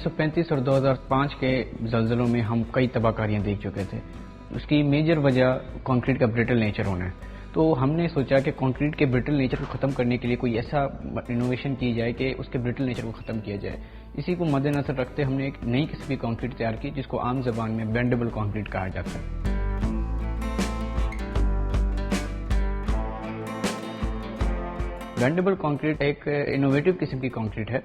1935 اور 2005 کے زلزلوں میں ہم کئی تباہ کاریاں دیکھ چکے تھے. اس کی میجر وجہ کنکریٹ کا برٹل نیچر ہونا ہے. تو ہم نے سوچا کہ کنکریٹ کے برٹل نیچر کو ختم کرنے کے لیے کوئی ایسا انوویشن کی جائے کہ اس کے برٹل نیچر کو ختم کیا جائے. اسی کو مد نظر رکھتے ہم نے ایک نئی قسم کی کنکریٹ تیار کی جس کو عام زبان میں بینڈیبل کنکریٹ کہا جاتا ہے. بینڈیبل کنکریٹ ایک انوویٹو قسم کی کنکریٹ ہے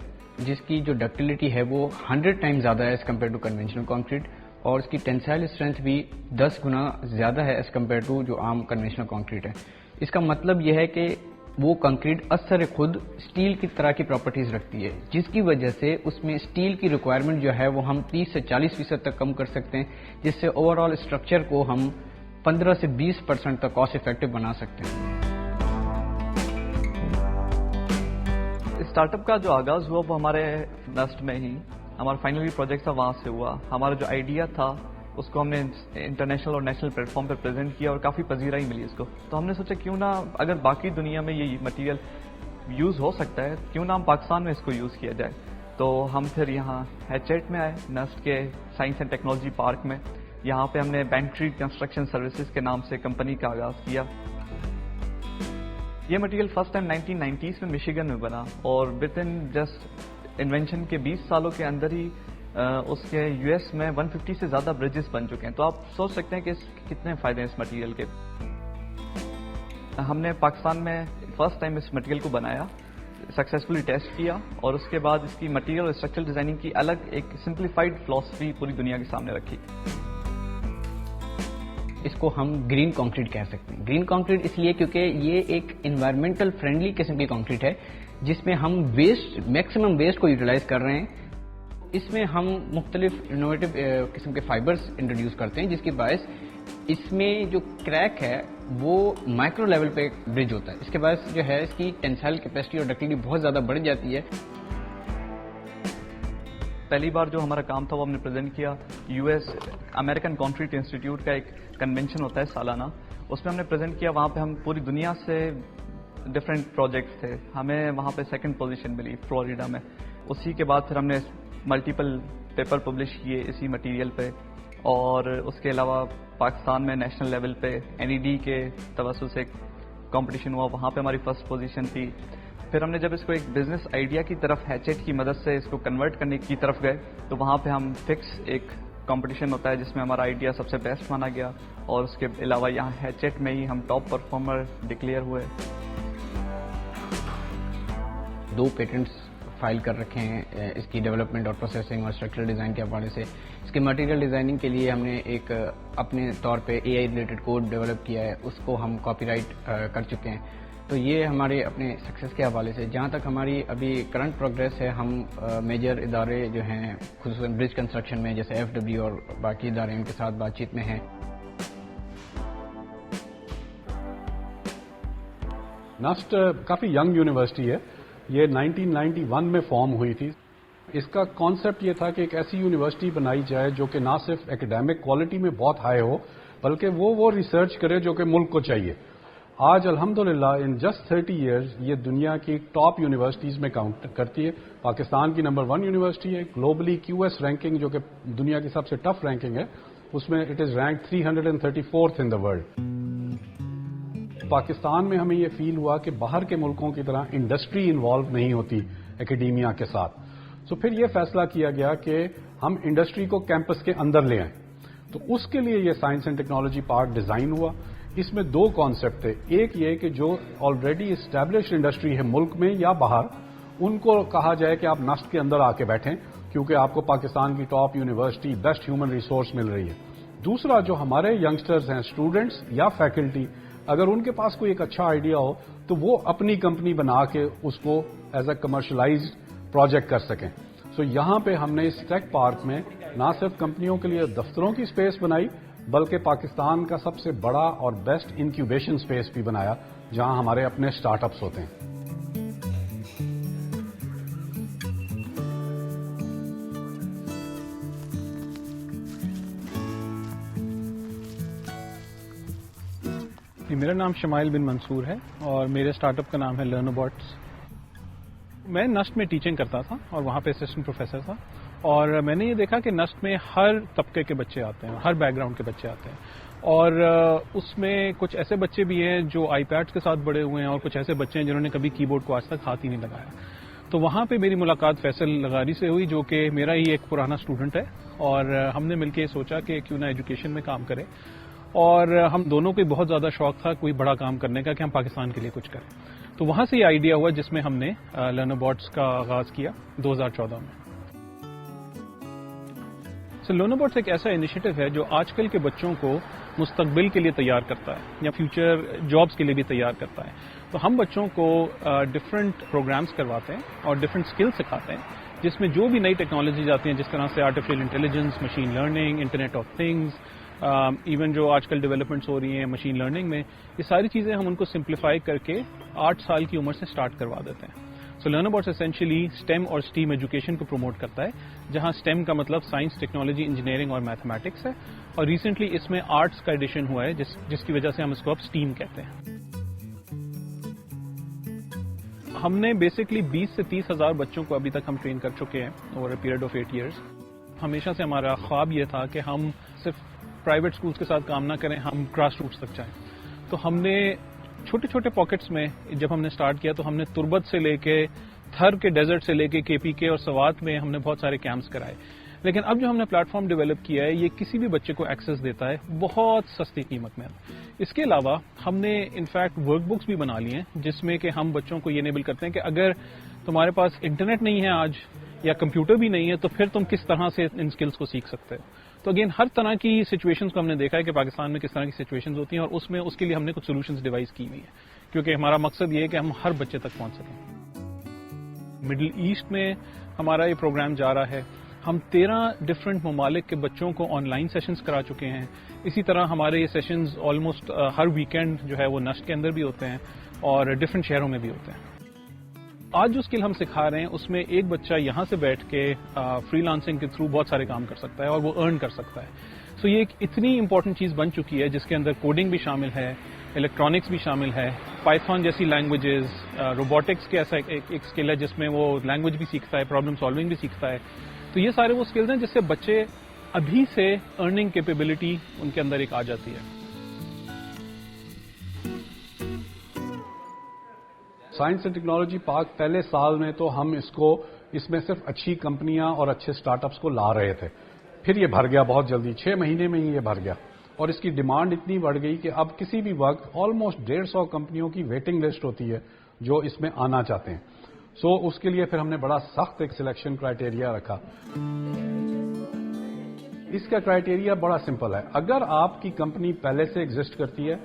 جس کی جو ڈکٹیلٹی ہے وہ 100 ٹائم زیادہ ہے as compared to conventional concrete, اور اس کی ٹینسائل اسٹرینتھ بھی 10 گنا زیادہ ہے ایز کمپیئر ٹو جو عام کنونشنل کنکریٹ ہے. اس کا مطلب یہ ہے کہ وہ کنکریٹ اثر خود اسٹیل کی طرح کی پراپرٹیز رکھتی ہے, جس کی وجہ سے اس میں اسٹیل کی ریکوائرمنٹ جو ہے وہ ہم 30 سے 40% تک کم کر سکتے ہیں, جس سے اوور آل اسٹرکچر کو ہم 15 سے 20% تک کاسٹ افیکٹو بنا سکتے ہیں. اسٹارٹ اپ کا جو آغاز ہوا وہ ہمارے نسٹ میں ہی, ہمارا فائنل پروجیکٹ تھا وہاں سے ہوا. ہمارا جو آئیڈیا تھا اس کو ہم نے انٹرنیشنل اور نیشنل پلیٹ فارم پہ پریزنٹ کیا اور کافی پذیرائی ملی اس کو. تو ہم نے سوچا کیوں نہ اگر باقی دنیا میں یہ مٹیریل یوز ہو سکتا ہے کیوں نہ ہم پاکستان میں اس کو یوز کیا جائے. تو ہم پھر یہاں ایچ8 میں آئے, نسٹ کے سائنس اینڈ ٹیکنالوجی پارک میں. یہاں پہ ہم نے بینٹری کنسٹرکشن سروسز کے نام سے کمپنی کا آغاز کیا. یہ مٹیریل فرسٹ ٹائم 1990s میں مشیگن میں بنا اور ود ان جسٹ انوینشن کے 20 سالوں کے اندر ہی اس کے یو ایس میں 150 سے زیادہ برجز بن چکے ہیں. تو آپ سوچ سکتے ہیں کہ کتنے فائدے ہیں اس مٹیریل کے. ہم نے پاکستان میں فرسٹ ٹائم اس مٹیریل کو بنایا, سکسیزفلی ٹیسٹ کیا اور اس کے بعد اس کی مٹیریل اور اسٹرکچرل ڈیزائننگ کی الگ ایک سمپلیفائڈ فلاسفی پوری دنیا کے سامنے رکھی. اس کو ہم گرین کنکریٹ کہہ سکتے ہیں. گرین کنکریٹ اس لیے کیونکہ یہ ایک انوائرمنٹل فرینڈلی قسم کی کنکریٹ ہے جس میں ہم میکسیمم ویسٹ کو یوٹیلائز کر رہے ہیں. اس میں ہم مختلف انوویٹو قسم کے فائبرز انٹروڈیوس کرتے ہیں جس کی باعث اس میں جو کریک ہے وہ مائکرو لیول پہ برج ہوتا ہے. اس کے باعث جو ہے اس کی ٹینسائل کیپیسٹی اور ڈکٹیلٹی بہت زیادہ بڑھ جاتی ہے. پہلی بار جو ہمارا کام تھا وہ ہم نے پریزنٹ کیا U S American concrete institute کا ایک کنونشن ہوتا ہے سالانہ, اس میں ہم نے پریزنٹ کیا. وہاں پہ ہم پوری دنیا سے ڈفرینٹ پروجیکٹس تھے, ہمیں وہاں پہ سیکنڈ پوزیشن ملی فلوریڈا میں. اسی کے بعد پھر ہم نے ملٹیپل پیپر پبلش کیے اسی مٹیریل پہ, اور اس کے علاوہ پاکستان میں نیشنل لیول پہ NED کے توسط سے کمپٹیشن ہوا, وہاں پہ ہماری فرسٹ پوزیشن تھی. پھر ہم نے جب اس کو ایک بزنس آئیڈیا کی طرف ایچ8 کی مدد سے اس کو کنورٹ کرنے کی طرف گئے تو وہاں پہ ہم فکس ایک کمپٹیشن ہوتا ہے جس میں ہمارا آئیڈیا سب سے بیسٹ مانا گیا, اور اس کے علاوہ یہاں ایچ8 میں ہی ہم ٹاپ پرفارمر ڈکلیئر ہوئے. 2 پیٹنٹس فائل کر رکھے ہیں اس کی ڈیولپمنٹ اور پروسیسنگ اور اسٹرکچرل ڈیزائن کے حوالے سے. اس کے مٹیریل ڈیزائننگ کے لیے ہم نے ایک اپنے طور پہ AI ریلیٹڈ کوڈ ڈیولپ کیا ہے, اس کو ہم کاپی رائٹ کر چکے ہیں. تو یہ ہمارے اپنے سکسیس کے حوالے سے. جہاں تک ہماری ابھی کرنٹ پروگریس ہے, ہم میجر ادارے جو ہیں خصوصاً برج کنسٹرکشن میں جیسے FW اور باقی ادارے ان کے ساتھ بات چیت میں ہیں. نسٹ کافی ینگ یونیورسٹی ہے, یہ 1991 میں فارم ہوئی تھی. اس کا کانسیپٹ یہ تھا کہ ایک ایسی یونیورسٹی بنائی جائے جو کہ نہ صرف ایکیڈیمک کوالٹی میں بہت ہائی ہو بلکہ وہ ریسرچ کرے جو کہ ملک کو چاہیے. آج الحمدللہ ان جسٹ 30 ایئرز یہ دنیا کی ٹاپ یونیورسٹیز میں کاؤنٹ کرتی ہے. پاکستان کی نمبر 1 یونیورسٹی ہے. گلوبلی QS رینکنگ جو کہ دنیا کی سب سے ٹف رینکنگ ہے اس میں it is rank 334th in the world. Pakistan میں ہمیں یہ فیل ہوا کہ باہر کے ملکوں کی طرح انڈسٹری انوالو نہیں ہوتی ایکیڈیمیا کے ساتھ. سو پھر یہ فیصلہ کیا گیا کہ ہم انڈسٹری کو کیمپس کے اندر لے آئیں. تو اس کے لیے یہ science and technology park design ہوا. اس میں 2 کانسیپٹ تھے. ایک یہ کہ جو آلریڈی اسٹیبلش انڈسٹری ہے ملک میں یا باہر, ان کو کہا جائے کہ آپ نسٹ کے اندر آ کے بیٹھیں کیونکہ آپ کو پاکستان کی top university best human resource مل رہی ہے. دوسرا جو ہمارے ینگسٹرز ہیں, اسٹوڈنٹس یا فیکلٹی, اگر ان کے پاس کوئی ایک اچھا آئیڈیا ہو تو وہ اپنی کمپنی بنا کے اس کو ایز اے کمرشلائزڈ پروجیکٹ کر سکیں. سو یہاں پہ ہم نے اس ٹیک پارک میں نہ صرف کمپنیوں کے لیے دفتروں کی اسپیس بنائی بلکہ پاکستان کا سب سے بڑا اور بیسٹ انکیوبیشن اسپیس بھی بنایا جہاں ہمارے اپنے اسٹارٹ اپس ہوتے ہیں. میرا نام شمائل بن منصور ہے اور میرے اسٹارٹ اپ کا نام ہے لرن اباٹس. میں نسٹ میں ٹیچنگ کرتا تھا اور وہاں پہ اسسٹنٹ پروفیسر تھا, اور میں نے یہ دیکھا کہ نسٹ میں ہر طبقے کے بچے آتے ہیں، ہر بیک گراؤنڈ کے بچے آتے ہیں، اور اس میں کچھ ایسے بچے بھی ہیں جو آئی پیڈس کے ساتھ بڑے ہوئے ہیں، اور کچھ ایسے بچے ہیں جنہوں نے کبھی کی بورڈ کو آج تک ہاتھ ہی نہیں لگایا. تو وہاں پہ میری ملاقات فیصل لغاری سے ہوئی، جو کہ میرا ہی ایک پرانا اسٹوڈنٹ ہے، اور ہم نے مل کے سوچا کہ کیوں نہ ایجوکیشن میں کام کریں، اور ہم دونوں کو بہت زیادہ شوق تھا کوئی بڑا کام کرنے کا کہ ہم پاکستان کے لیے کچھ کریں. تو وہاں سے یہ آئیڈیا ہوا جس میں ہم نے لرنربوٹس کا آغاز کیا 2014 میں. لرنربوٹس ایک ایسا انیشیٹو ہے جو آج کل کے بچوں کو مستقبل کے لیے تیار کرتا ہے یا فیوچر جابس کے لیے بھی تیار کرتا ہے. تو ہم بچوں کو ڈفرینٹ پروگرامز کرواتے ہیں اور ڈفرینٹ اسکلس سکھاتے ہیں، جس میں جو بھی نئی ٹیکنالوجیز آتی ہیں، جس طرح سے artificial intelligence, machine learning, internet of things, even جو آج کل ڈیولپمنٹس ہو رہی ہیں مشین لرننگ میں، یہ ساری چیزیں ہم ان کو سمپلیفائی کر کے 8 سال کی عمر سے سٹارٹ کروا دیتے ہیں. سو لرنربوٹس اسینشلی اسٹیم اور اسٹیم ایجوکیشن کو پروموٹ کرتا ہے، جہاں اسٹیم کا مطلب سائنس، ٹیکنالوجی، انجینئرنگ اور میتھمیٹکس ہے، اور ریسنٹلی اس میں آرٹس کا ایڈیشن ہوا ہے جس کی وجہ سے ہم اس کو اب اسٹیم کہتے ہیں. ہم نے بیسکلی 20 سے 30 ہزار بچوں کو ابھی تک ہم ٹرین کر چکے ہیں over a period of 8 years. ہمیشہ سے ہمارا خواب یہ تھا کہ ہم صرف پرائیویٹ اسکولس کے ساتھ کام نہ کریں، ہم گراس روٹس تک جائیں. تو ہم نے چھوٹے چھوٹے پاکٹس میں جب ہم نے سٹارٹ کیا تو ہم نے تربت سے لے کے تھر کے ڈیزرٹ سے لے کے KPK اور سوات میں ہم نے بہت سارے کیمپس کرائے. لیکن اب جو ہم نے پلیٹ فارم ڈیولپ کیا ہے یہ کسی بھی بچے کو ایکسس دیتا ہے بہت سستی قیمت میں. اس کے علاوہ ہم نے انفیکٹ ورک بکس بھی بنا لی ہیں جس میں کہ ہم بچوں کو یہ انیبل کرتے ہیں کہ اگر تمہارے پاس انٹرنیٹ نہیں ہے آج یا کمپیوٹر بھی نہیں ہے تو پھر تم کس طرح سے ان اسکلس کو سیکھ سکتے ہو. تو اگین ہر طرح کی سچویشنز کو ہم نے دیکھا ہے کہ پاکستان میں کس طرح کی سچویشنز ہوتی ہیں، اور اس کے لیے ہم نے کچھ سولوشنز ڈیوائز کی ہوئی ہیں، کیونکہ ہمارا مقصد یہ ہے کہ ہم ہر بچے تک پہنچ سکیں. مڈل ایسٹ میں ہمارا یہ پروگرام جا رہا ہے. ہم 13 ڈفرینٹ ممالک کے بچوں کو آن لائن سیشنز کرا چکے ہیں. اسی طرح ہمارے یہ سیشنز آلموسٹ ہر ویکینڈ جو ہے وہ نشٹ کے اندر بھی ہوتے ہیں اور ڈفرینٹ شہروں میں بھی ہوتے ہیں. آج جو اسکل ہم سکھا رہے ہیں اس میں ایک بچہ یہاں سے بیٹھ کے فری لانسنگ کے تھرو بہت سارے کام کر سکتا ہے اور وہ ارن کر سکتا ہے. سو یہ ایک اتنی امپورٹنٹ چیز بن چکی ہے جس کے اندر کوڈنگ بھی شامل ہے، الیکٹرانکس بھی شامل ہے، پائتھون جیسی لینگویجز، روبوٹکس کے ایسا ایک اسکل ہے جس میں وہ لینگویج بھی سیکھتا ہے، پرابلم سالونگ بھی سیکھتا ہے. تو یہ سارے وہ اسکلز ہیں جس سے بچے ابھی سے ارننگ کیپیبلٹی ان کے اندر ایک آ جاتی ہے. سائنس اینڈ ٹیکنالوجی پارک پہلے سال میں تو ہم اس میں صرف اچھی کمپنیاں اور اچھے سٹارٹ اپس کو لا رہے تھے. پھر یہ بھر گیا بہت جلدی، 6 مہینے میں ہی یہ بھر گیا، اور اس کی ڈیمانڈ اتنی بڑھ گئی کہ اب کسی بھی وقت آلموسٹ 150 کمپنیوں کی ویٹنگ لسٹ ہوتی ہے جو اس میں آنا چاہتے ہیں. سو اس کے لیے پھر ہم نے بڑا سخت ایک سلیکشن کرائیٹیریا رکھا. اس کا کرائیٹیریا بڑا سمپل ہے. اگر آپ کی کمپنی پہلے سے ایگزسٹ کرتی ہے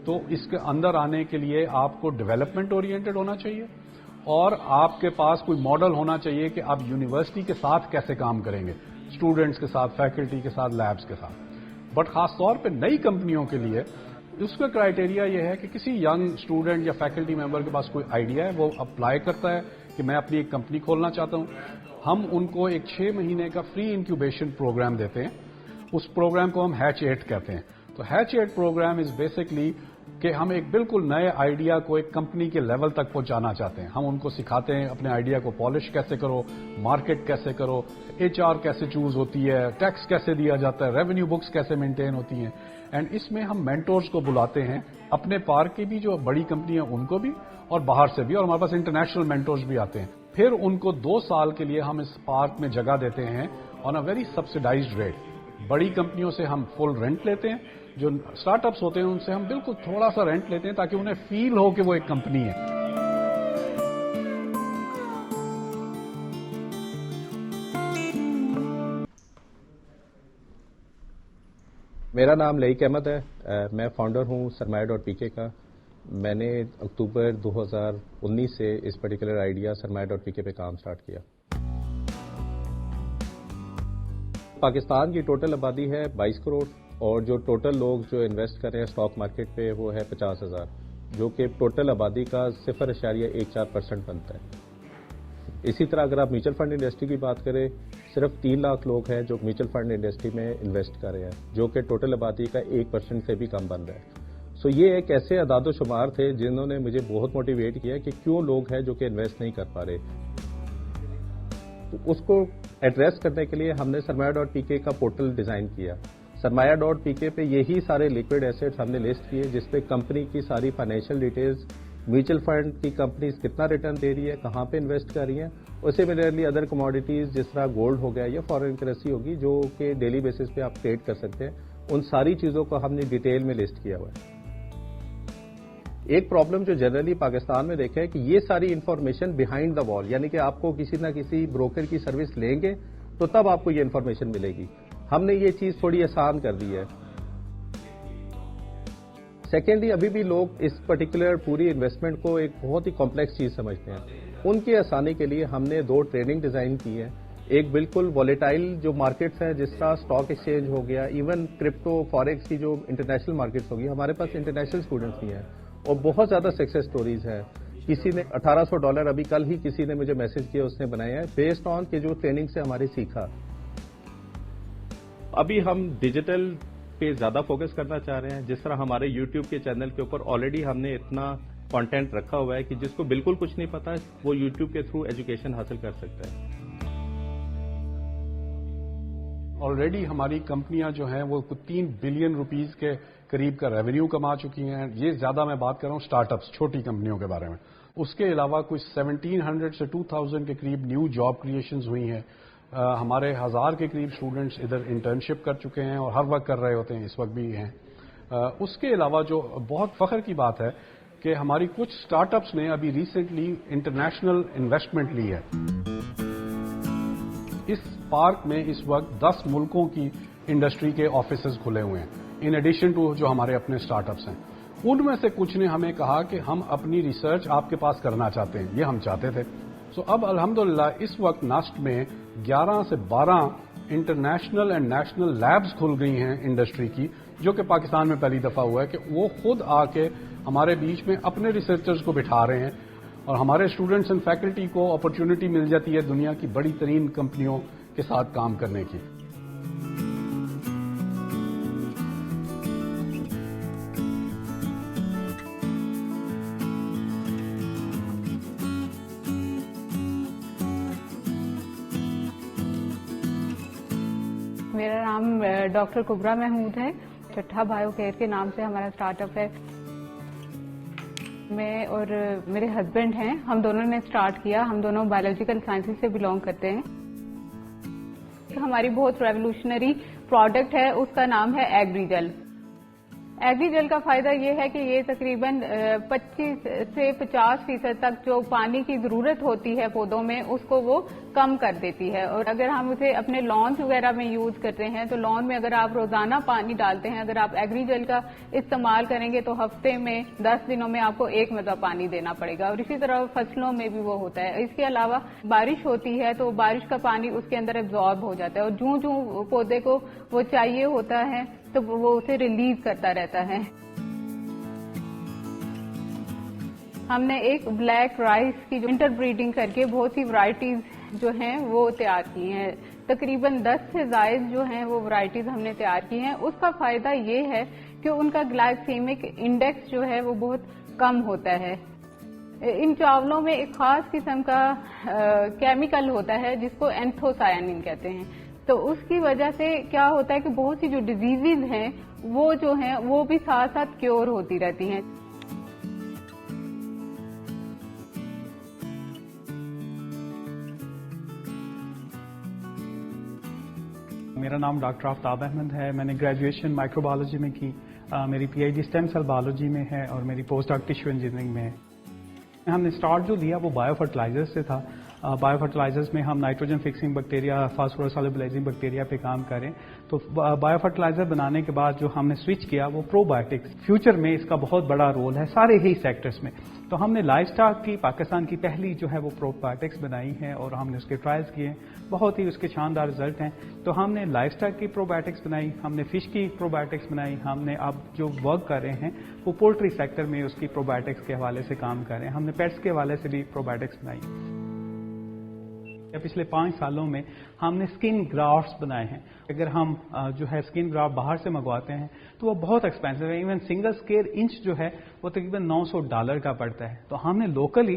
تو اس کے اندر آنے کے لیے آپ کو ڈیولپمنٹ اورینٹڈ ہونا چاہیے، اور آپ کے پاس کوئی ماڈل ہونا چاہیے کہ آپ یونیورسٹی کے ساتھ کیسے کام کریں گے، اسٹوڈنٹس کے ساتھ، فیکلٹی کے ساتھ، لیبس کے ساتھ. بٹ خاص طور پہ نئی کمپنیوں کے لیے اس کا کرائیٹیریا یہ ہے کہ کسی ینگ اسٹوڈنٹ یا فیکلٹی ممبر کے پاس کوئی آئیڈیا ہے، وہ اپلائی کرتا ہے کہ میں اپنی ایک کمپنی کھولنا چاہتا ہوں. ہم ان کو ایک 6 مہینے کا فری انکیوبیشن پروگرام دیتے ہیں. اس پروگرام کو ہم ہیچ 8 کہتے ہیں. تو ہیچ 8 پروگرام از بیسکلی کہ ہم ایک بالکل نئے آئیڈیا کو ایک کمپنی کے لیول تک پہنچانا چاہتے ہیں. ہم ان کو سکھاتے ہیں اپنے آئیڈیا کو پالش کیسے کرو، مارکیٹ کیسے کرو، HR کیسے چوز ہوتی ہے، ٹیکس کیسے دیا جاتا ہے، ریونیو بکس کیسے مینٹین ہوتی ہیں. اینڈ اس میں ہم مینٹورز کو بلاتے ہیں، اپنے پارک کی بھی جو بڑی کمپنیاں ان کو بھی اور باہر سے بھی، اور ہمارے پاس انٹرنیشنل مینٹورز بھی آتے ہیں. پھر ان کو 2 سال کے لیے ہم اس پارک میں جگہ دیتے ہیں آن اے ویری سبسڈائزڈ ریٹ. بڑی کمپنیوں سے ہم فل رینٹ لیتے ہیں، جو اسٹارٹ اپس ہوتے ہیں ان سے ہم بالکل تھوڑا سا رینٹ لیتے ہیں تاکہ انہیں فیل ہو کہ وہ ایک کمپنی ہے. میرا نام لئیک احمد ہے. میں فاؤنڈر ہوں سرمایہ.pk کا. میں نے اکتوبر 2019 سے اس پرٹیکولر آئیڈیا سرمایہ.pk پہ کام سٹارٹ کیا. پاکستان کی ٹوٹل آبادی ہے 22 کروڑ اور جو ٹوٹل لوگ جو انویسٹ کر رہے ہیں اسٹاک مارکیٹ پہ وہ ہے 50,000، جو کہ ٹوٹل آبادی کا 0.14% بنتا ہے. اسی طرح اگر آپ میوچل فنڈ انڈسٹری کی بات کریں، صرف 3 لاکھ لوگ ہیں جو میوچل فنڈ انڈسٹری میں انویسٹ کر رہے ہیں، جو کہ ٹوٹل آبادی کا 1% سے بھی کم بن رہا ہے. سو یہ ایک ایسے اعداد و شمار تھے جنہوں نے مجھے بہت موٹیویٹ کیا کہ کیوں لوگ ہیں جو کہ انویسٹ نہیں کر پا رہے. تو اس کو ایڈریس کرنے کے لیے ہم نے سرمایہ.pk کا پورٹل ڈیزائن کیا. سرمایہ.pk پہ یہی سارے لیکوڈ ایسیٹس ہم نے لسٹ کیے جس پہ کمپنی کی ساری فائنینشیل ڈیٹیلز، میوچل فنڈ کی کمپنیز کتنا ریٹرن دے رہی ہے، کہاں پہ انویسٹ کر رہی ہیں، اسے سملرلی ادر کموڈیٹیز جس طرح گولڈ ہو گیا یا فارن کرنسی ہوگی جو کہ ڈیلی بیسس پہ آپ ٹریڈ کر سکتے ہیں، ان ساری چیزوں کو ہم نے ڈیٹیل میں لسٹ کیا ہوا ہے. ایک پرابلم جو جنرلی پاکستان میں دیکھا ہے کہ یہ ساری انفارمیشن بیہائنڈ دا وال، یعنی کہ آپ کو کسی نہ کسی بروکر کی سروس لیں گے تو تب آپ کو یہ انفارمیشن ملے گی. ہم نے یہ چیز تھوڑی آسان کر دی ہے. سیکنڈلی، ابھی بھی لوگ اس پرٹیکولر پوری انویسٹمنٹ کو ایک بہت ہی کمپلیکس چیز سمجھتے ہیں. ان کی آسانی کے لیے ہم نے 2 ٹریڈنگ ڈیزائن کی ہیں. ایک بالکل والیٹائل جو مارکیٹس ہیں جس طرح اسٹاک ایکسچینج ہو گیا، ایون کرپٹو فاریکس کی جو انٹرنیشنل مارکیٹس ہوگی. ہمارے پاس انٹرنیشنل اسٹوڈنٹس بھی ہیں اور بہت زیادہ سکسیس سٹوریز ہیں. کسی نے $1800 ابھی کل ہی کسی نے مجھے میسج کیا، اس نے بنایا ہے بیسڈ آن کہ جو ٹریننگ سے ہماری سیکھا. ابھی ہم ڈیجیٹل پہ زیادہ فوکس کرنا چاہ رہے ہیں. جس طرح ہمارے یوٹیوب کے چینل کے اوپر آلریڈی ہم نے اتنا کانٹینٹ رکھا ہوا ہے کہ جس کو بالکل کچھ نہیں پتا وہ یوٹیوب کے تھرو ایجوکیشن حاصل کر سکتا ہے. آلریڈی ہماری کمپنیاں جو ہیں وہ 3 بلین روپیز کے قریب کا ریونیو کما چکی ہیں. یہ زیادہ میں بات کر رہا ہوں اسٹارٹ اپس، چھوٹی کمپنیوں کے بارے میں. اس کے علاوہ کچھ 1700 سے 2000 کے قریب نیو جاب کریشنز ہوئی ہیں. ہمارے 1000 کے قریب اسٹوڈنٹس ادھر انٹرنشپ کر چکے ہیں اور ہر وقت کر رہے ہوتے ہیں، اس وقت بھی ہیں. اس کے علاوہ جو بہت فخر کی بات ہے کہ ہماری کچھ اسٹارٹ اپس نے ابھی ریسنٹلی انٹرنیشنل انویسٹمنٹ لی ہے. اس پارک میں اس وقت 10 ملکوں کی انڈسٹری کے آفیسز کھلے ہوئے ہیں ان ایڈیشن ٹو جو ہمارے اپنے اسٹارٹ اپس ہیں. ان میں سے کچھ نے ہمیں کہا کہ ہم اپنی ریسرچ آپ کے پاس کرنا چاہتے ہیں. یہ ہم چاہتے تھے. سو اب الحمدللہ اس وقت ناسٹ میں 11 سے 12 انٹرنیشنل اینڈ نیشنل لیبز کھل گئی ہیں انڈسٹری کی، جو کہ پاکستان میں پہلی دفعہ ہوا ہے کہ وہ خود آ کے ہمارے بیچ میں اپنے ریسرچرز کو بٹھا رہے ہیں اور ہمارے اسٹوڈنٹس اینڈ فیکلٹی کو اپرچونٹی مل جاتی ہے دنیا کی بڑی ترین کمپنیوں کے ساتھ کام کرنے کی. میرا نام ڈاکٹر کبرا محمود ہے. چٹھا بایو کیئر کے نام سے ہمارا اسٹارٹ اپ ہے. میں اور میرے ہسبینڈ ہیں، ہم دونوں نے اسٹارٹ کیا. ہم دونوں بایولوجیکل سائنسز سے بلونگ کرتے ہیں. ہماری بہت ریولیوشنری پروڈکٹ ہے، اس کا نام ہے ایگری جیل. ایگری جیل کا فائدہ یہ ہے کہ یہ تقریباً 25 سے 50% تک جو پانی کی ضرورت ہوتی ہے پودوں میں اس کو وہ کم کر دیتی ہے. اور اگر ہم اسے اپنے لانس وغیرہ میں یوز کرتے ہیں تو لان میں اگر آپ روزانہ پانی ڈالتے ہیں، اگر آپ ایگری جیل کا استعمال کریں گے تو ہفتے میں 10 دنوں میں آپ کو 1 مرتبہ پانی دینا پڑے گا. اور اسی طرح فصلوں میں بھی وہ ہوتا ہے. اس کے علاوہ بارش ہوتی ہے تو بارش کا پانی اس کے اندر ایبزارب ہو جاتا ہے اور جوں جوں پودے کو وہ چاہیے ہوتا ہے تو وہ اسے ریلیز کرتا رہتا ہے. ہم نے ایک بلیک رائس کی جو انٹر بریڈنگ کر کے بہت سی ورائٹیز جو ہیں وہ تیار کی ہیں. تقریباً 10 سے زائد جو ہیں وہ ورائٹیز ہم نے تیار کی ہیں. اس کا فائدہ یہ ہے کہ ان کا گلائسیمک انڈیکس جو ہے وہ بہت کم ہوتا ہے. ان چاولوں میں ایک خاص قسم کا کیمیکل ہوتا ہے جس کو اینتھوسائنن کہتے ہیں. تو اس کی وجہ سے کیا ہوتا ہے کہ بہت سی جو ڈیزیزز ہیں وہ جو ہیں وہ بھی ساتھ ساتھ کیور ہوتی رہتی ہیں. میرا نام ڈاکٹر آفتاب احمد ہے. میں نے گریجویشن مائکرو بایولوجی میں کی. میری P H D stem cell biology میں ہے اور میری پوسٹ ڈاک ٹیشو انجینئرنگ میں ہے. ہم نے اسٹارٹ جو لیا وہ بایو فرٹیلائزر سے تھا. بایو فرٹیلائزرز میں ہم nitrogen fixing bacteria, phosphorus solubilizing bacteria پہ کام کریں. تو بایو فرٹیلائزر بنانے کے بعد جو ہم نے سوئچ کیا وہ پرو بایوٹکس. فیوچر میں اس کا بہت بڑا رول ہے سارے ہی سیکٹرز میں. تو ہم نے لائف اسٹاک کی پاکستان کی پہلی جو ہے وہ پرو بایوٹکس بنائی ہے اور ہم نے اس کے ٹرائلز کیے. بہت ہی اس کے شاندار رزلٹ ہیں. تو ہم نے لائف اسٹاک کی پرو بایوٹکس بنائی، ہم نے فش کی پرو بایوٹکس بنائی. ہم نے اب جو ورک کر رہے ہیں وہ پولٹری سیکٹر میں اس کی پرو بایوٹکس کے حوالے سے کام کر رہے ہیں. ہم نے پیٹس کے حوالے سے بھی پرو بایوٹکس بنائی. پچھلے 5 سالوں میں ہم نے اسکن گرافٹس بنائے ہیں. اگر ہم جو ہے اسکن گرافٹ باہر سے منگواتے ہیں تو وہ بہت ایکسپینسو ہے. ایون سنگل اسکیئر انچ جو ہے وہ تقریباً $900 کا پڑتا ہے. تو ہم نے لوکلی